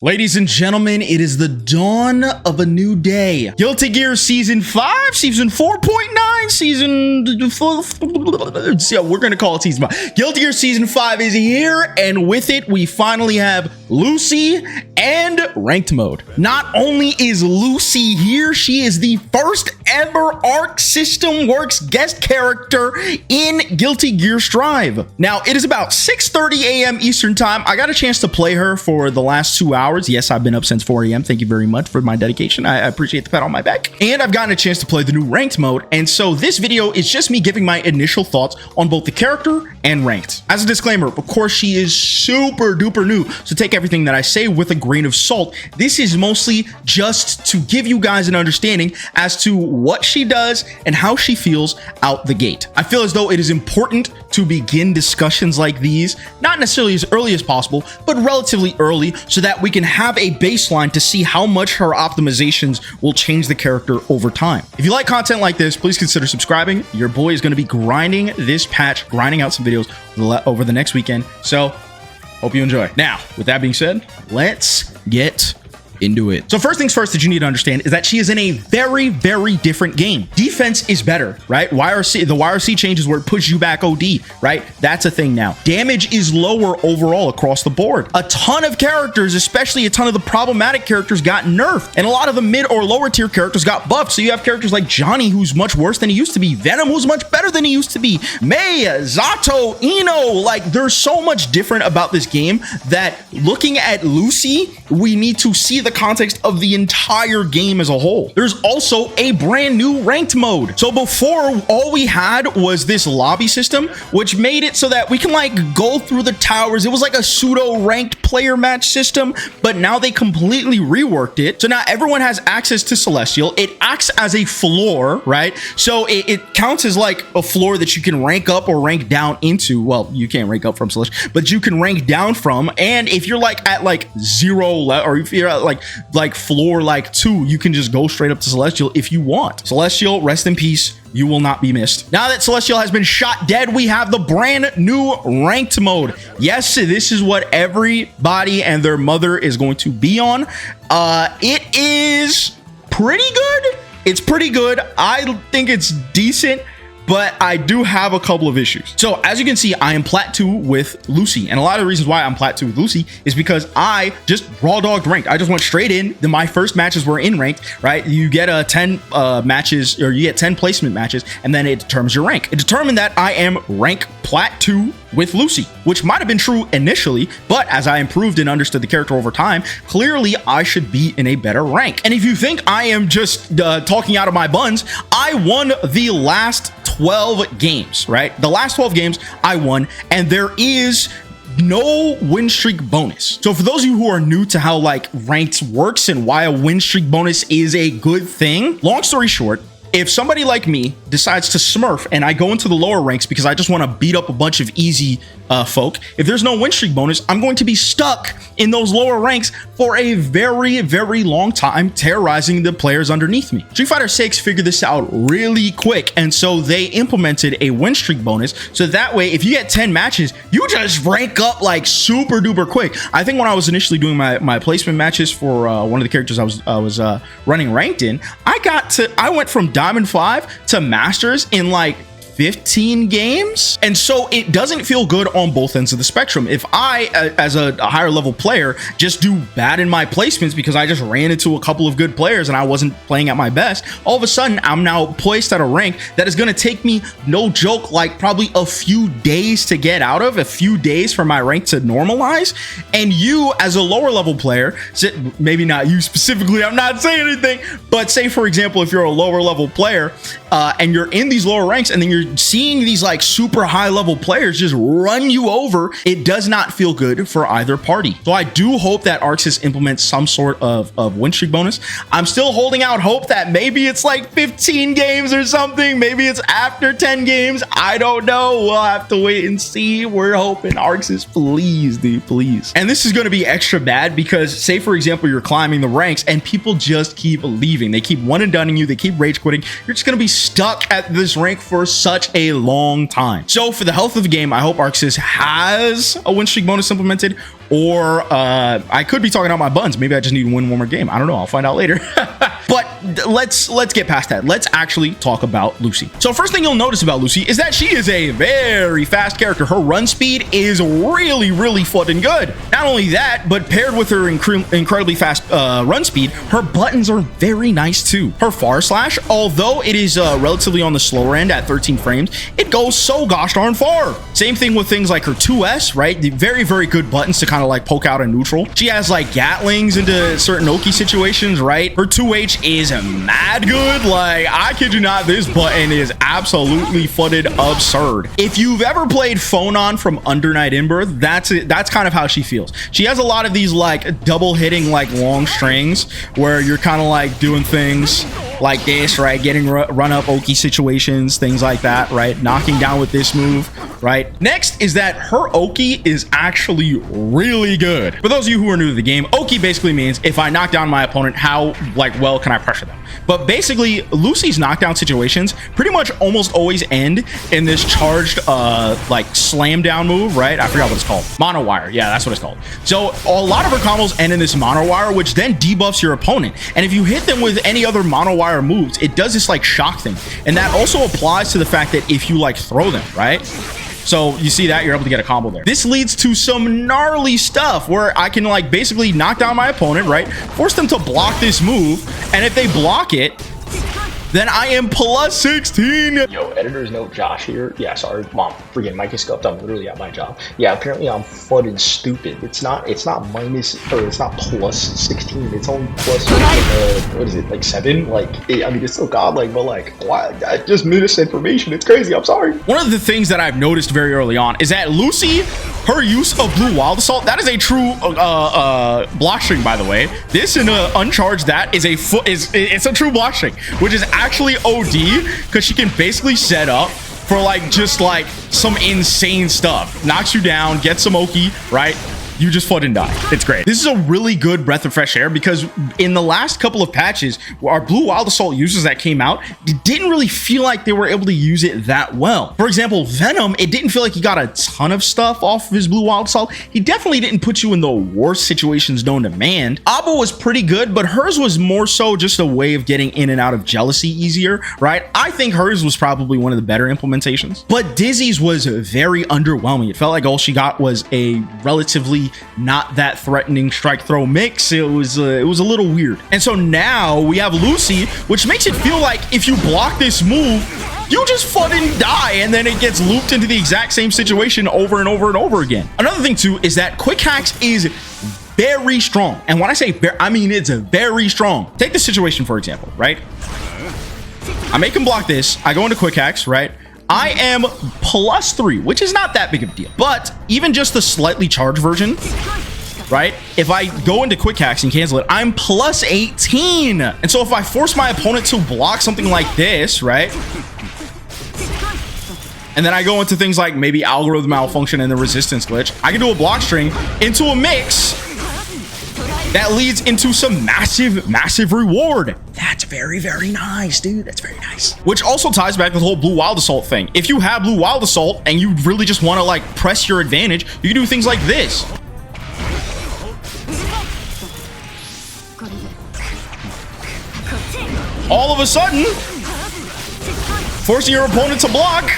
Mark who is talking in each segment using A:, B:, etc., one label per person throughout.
A: Ladies and gentlemen, it is the dawn of a new day. Guilty Gear Season 5, Season 4.9, Season... Yeah, we're going to call it Season 5. Guilty Gear Season 5 is here, and with it, we finally have Lucy and Ranked Mode. Not only is Lucy here, she is the first ever Arc System Works guest character in Guilty Gear Strive. Now, it is about 6:30 a.m. Eastern Time. I got a chance to play her for the last 2 hours. Yes, I've been up since 4 a.m. Thank you very much for my dedication. I appreciate the pat on my back. And I've gotten a chance to play the new Ranked mode. And so this video is just me giving my initial thoughts on both the character and Ranked. As a disclaimer, of course, she is super duper new, so take everything that I say with a grain of salt. This is mostly just to give you guys an understanding as to what she does and how she feels out the gate. I feel as though it is important to begin discussions like these, not necessarily as early as possible, but relatively early, so that we can have a baseline to see how much her optimizations will change the character over time. If you like content like this, please consider subscribing. Your boy is going to be grinding this patch, grinding out some videos over the next weekend. So hope you enjoy. Now, with that being said, let's get into it. So first things first that you need to understand is that she is in a very, very different game. Defense is better, right? The YRC changes where it pushes you back OD, right? That's a thing now. Damage is lower overall across the board. A ton of characters, especially a ton of the problematic characters, got nerfed, and a lot of the mid or lower tier characters got buffed. So you have characters like Johnny, who's much worse than he used to be. Venom, who's much better than he used to be. Mei, Zato, Ino, like there's so much different about this game that looking at Lucy, we need to see the context of the entire game as a whole. There's also a brand new ranked mode. So before, all we had was this lobby system, which made it so that we can like go through the towers. It was like a pseudo ranked player match system, but now they completely reworked it. So now everyone has access to Celestial. It acts as a floor, right? So it counts as like a floor that you can rank up or rank down into. Well, you can't rank up from Celestial, but you can rank down from. And if you're like at like 0 or if you're at like floor like 2, you can just go straight up to Celestial if you want. Celestial, rest in peace. You will not be missed. Now that Celestial has been shot dead, we have the brand new ranked mode. Yes, this is what everybody and their mother is going to be on. It is pretty good. It's pretty good. I think it's decent, but I do have a couple of issues. So as you can see, I am plat 2 with Lucy. And a lot of the reasons why I'm plat 2 with Lucy is because I just raw dogged ranked. I just went straight in. My first matches were in ranked, right? You get 10 matches, or you get 10 placement matches, and then it determines your rank. It determined that I am rank plat 2 with Lucy, which might have been true initially, but as I improved and understood the character over time, clearly I should be in a better rank. And if you think I am just talking out of my buns, I won the last 12 games, right? The last 12 games I won, and there is no win streak bonus. So for those of you who are new to how like ranked works and why a win streak bonus is a good thing, long story short, if somebody like me decides to smurf and I go into the lower ranks because I just want to beat up a bunch of easy folk, if there's no win streak bonus, I'm going to be stuck in those lower ranks for a very, very long time, terrorizing the players underneath me. Street Fighter 6 figured this out really quick, and so they implemented a win streak bonus, so that way if you get 10 matches, you just rank up like super duper quick. I think when I was initially doing my placement matches for one of the characters I was running ranked in, I went from Diamond 5 to Masters in like 15 games. And so it doesn't feel good on both ends of the spectrum. If I, as a higher level player, just do bad in my placements because I just ran into a couple of good players and I wasn't playing at my best, all of a sudden I'm now placed at a rank that is going to take me, no joke, like probably a few days to get out of, a few days for my rank to normalize. And you as a lower level player, maybe not you specifically, I'm not saying anything, but say for example, if you're a lower level player and you're in these lower ranks and then you're seeing these like super high level players just run you over, it does not feel good for either party. So I do hope that ArcSys implements some sort of win streak bonus. I'm still holding out hope that maybe it's like 15 games or something. Maybe it's after 10 games. I don't know. We'll have to wait and see. We're hoping ArcSys, please, dude, please. And this is going to be extra bad because say for example, you're climbing the ranks and people just keep leaving. They keep one and dunning you. They keep rage quitting. You're just going to be stuck at this rank for such such a long time. So for the health of the game, I hope Arxis has a win streak bonus implemented, or I could be talking out my buns. Maybe I just need to win one more game. I don't know. I'll find out later. But let's get past that. Let's actually talk about Lucy. So first thing you'll notice about Lucy is that she is a very fast character. Her run speed is really fucking good. Not only that, but paired with her incredibly fast run speed, her buttons are very nice too. Her far slash, although it is relatively on the slower end at 13 frames, it goes so gosh darn far. Same thing with things like her 2S, right? The very good buttons to kind of like poke out a neutral. She has like Gatlings into certain Oki situations, right? Her 2H is mad good. Like, I kid you not, this button is absolutely footed absurd. If you've ever played Phonon from Under Night in Birth, that's it. That's kind of how she feels. She has a lot of these like double hitting like long strings where you're kind of like doing things like this, right? Getting run up Oki situations, things like that, right? Knocking down with this move, right? Next is that her Oki is actually really good. For those of you who are new to the game, Oki basically means if I knock down my opponent, how like well can I pressure them? But basically, Lucy's knockdown situations pretty much almost always end in this charged like slam down move, right? I forgot what it's called. Mono wire. Yeah, that's what it's called. So a lot of her combos end in this mono wire, which then debuffs your opponent. And if you hit them with any other mono wire moves, it does this like shock thing. And that also applies to the fact that if you like throw them, right? So you see that you're able to get a combo there. This leads to some gnarly stuff where I can like basically knock down my opponent, right? Force them to block this move. And if they block it, then I am plus 16.
B: Yo, editor's note, Josh here. Yeah, sorry, mom, freaking mic is scuffed. I'm literally at my job. Yeah, apparently I'm fucking stupid. It's not minus, or it's not plus 16. It's only plus, what is it, like 7? Like, I mean, it's still godlike, but like, why? I just missed information. It's crazy. I'm sorry.
A: One of the things that I've noticed very early on is that Lucy, her use of Blue Wild Assault, that is a true block string, by the way. This in uncharged, that is it's a true block string, which is actually OD, because she can basically set up for like just like some insane stuff. Knocks you down, gets some Oki, right? You just fucking die. It's great. This is a really good breath of fresh air, because in the last couple of patches, our Blue Wild Assault users that came out, it didn't really feel like they were able to use it that well. For example, Venom, it didn't feel like he got a ton of stuff off of his Blue Wild Assault. He definitely didn't put you in the worst situations known to man. Abba was pretty good, but hers was more so just a way of getting in and out of jealousy easier, right? I think hers was probably one of the better implementations, but Dizzy's was very underwhelming. It felt like all she got was a relatively not that threatening strike throw mix. It was a little weird. And so now we have Lucy, which makes it feel like if you block this move, you just fucking die, and then it gets looped into the exact same situation over and over and over again. Another thing too is that quick hacks is very strong. And when I say I mean it's very strong. Take this situation, for example, right? I make him block this. I go into quick hacks, right? I am plus 3, which is not that big of a deal. But even just the slightly charged version, right? If I go into quick hacks and cancel it, I'm plus 18. And so if I force my opponent to block something like this, right? And then I go into things like maybe algorithm malfunction and the resistance glitch, I can do a block string into a mix that leads into some massive reward. That's very nice, dude. That's very nice. Which also ties back to the whole Blue Wild Assault thing. If you have Blue Wild Assault and you really just want to like press your advantage, you can do things like this. All of a sudden, forcing your opponent to block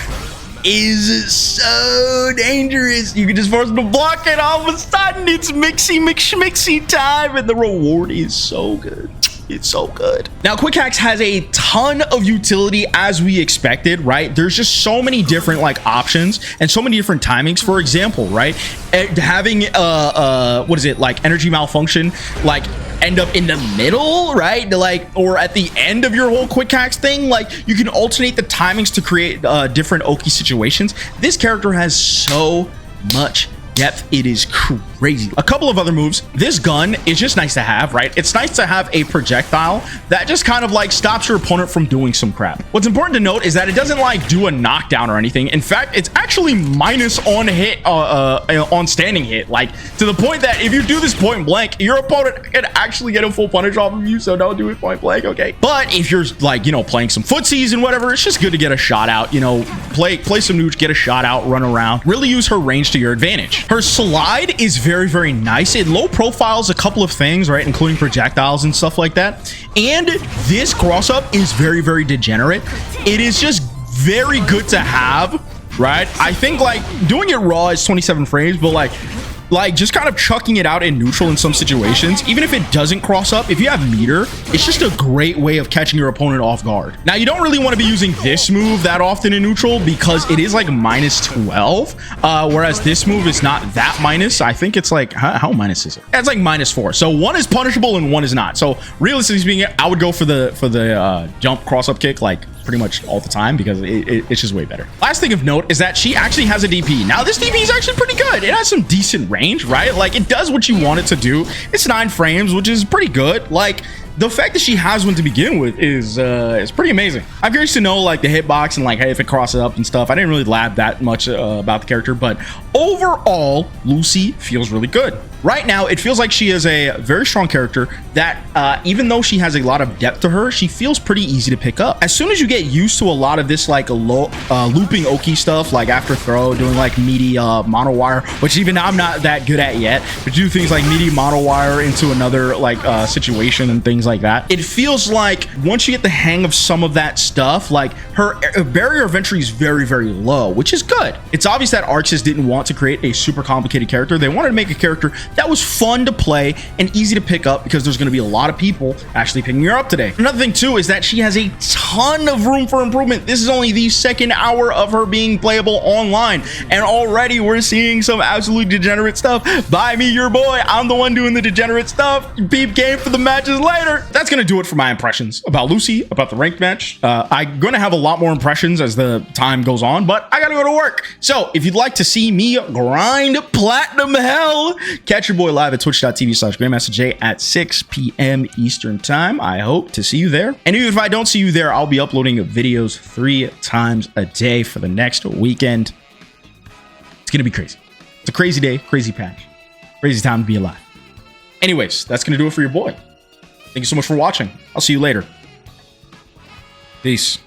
A: is so dangerous. You can just force them to block it. All of a sudden, it's mixy time, and the reward is so good. It's so good. Now, quick hacks has a ton of utility as we expected, right? There's just so many different like options and so many different timings. For example, right, having what is it, like energy malfunction, like end up in the middle, right? Like, or at the end of your whole quick hacks thing, like you can alternate the timings to create different Oki situations. This character has so much depth. It is crazy. A couple of other moves. This gun is just nice to have, right? It's nice to have a projectile that just kind of like stops your opponent from doing some crap. What's important to note is that it doesn't like do a knockdown or anything. In fact, it's actually minus on hit, on standing hit, like to the point that if you do this point blank, your opponent can actually get a full punish off of you. So don't do it point blank, okay? But if you're like, you know, playing some footsies and whatever, it's just good to get a shot out, you know, play some nooch, get a shot out, run around, really use her range to your advantage. Her slide is very, very nice. It low profiles a couple of things, right? Including projectiles and stuff like that. And this cross up is very, very degenerate. It is just very good to have, right? I think like doing it raw is 27 frames, but like just kind of chucking it out in neutral in some situations, even if it doesn't cross up, if you have meter, it's just a great way of catching your opponent off guard. Now, you don't really want to be using this move that often in neutral because it is like minus 12, whereas this move is not that minus. I think it's like, how minus is it? It's like minus 4. So one is punishable and one is not. So realistically speaking, I would go for the jump cross up kick like pretty much all the time because it's just way better. Last thing of note is that she actually has a DP. Now, this DP is actually pretty good. It has some decent range, right? Like it does what you want it to do. It's 9 frames, which is pretty good. Like the fact that she has one to begin with is pretty amazing. I'm curious to know like the hitbox and like, hey, if it crosses up and stuff. I didn't really lab that much about the character, but overall, Lucy feels really good. Right now, it feels like she is a very strong character that even though she has a lot of depth to her, she feels pretty easy to pick up. As soon as you get used to a lot of this like looping Oki stuff, like after throw, doing like meaty mono wire, which even I'm not that good at yet, but do things like meaty mono wire into another like situation and things like that. It feels like once you get the hang of some of that stuff, like her barrier of entry is very, very low, which is good. It's obvious that Arxis didn't want to create a super complicated character. They wanted to make a character that was fun to play and easy to pick up because there's going to be a lot of people actually picking her up today. Another thing too is that she has a ton of room for improvement. This is only the second hour of her being playable online, and already we're seeing some absolutely degenerate stuff. By me, your boy, I'm the one doing the degenerate stuff. Peep game for the matches later. That's going to do it for my impressions about Lucy, about the ranked match. I'm going to have a lot more impressions as the time goes on, but I got to go to work. So if you'd like to see me grind platinum hell, catch your boy live at twitch.tv/GrandmastaJ at 6 p.m. Eastern time. I hope to see you there. And even if I don't see you there, I'll be uploading videos 3 times a day for the next weekend. It's going to be crazy. It's a crazy day, crazy patch, crazy time to be alive. Anyways, that's going to do it for your boy. Thank you so much for watching. I'll see you later. Peace.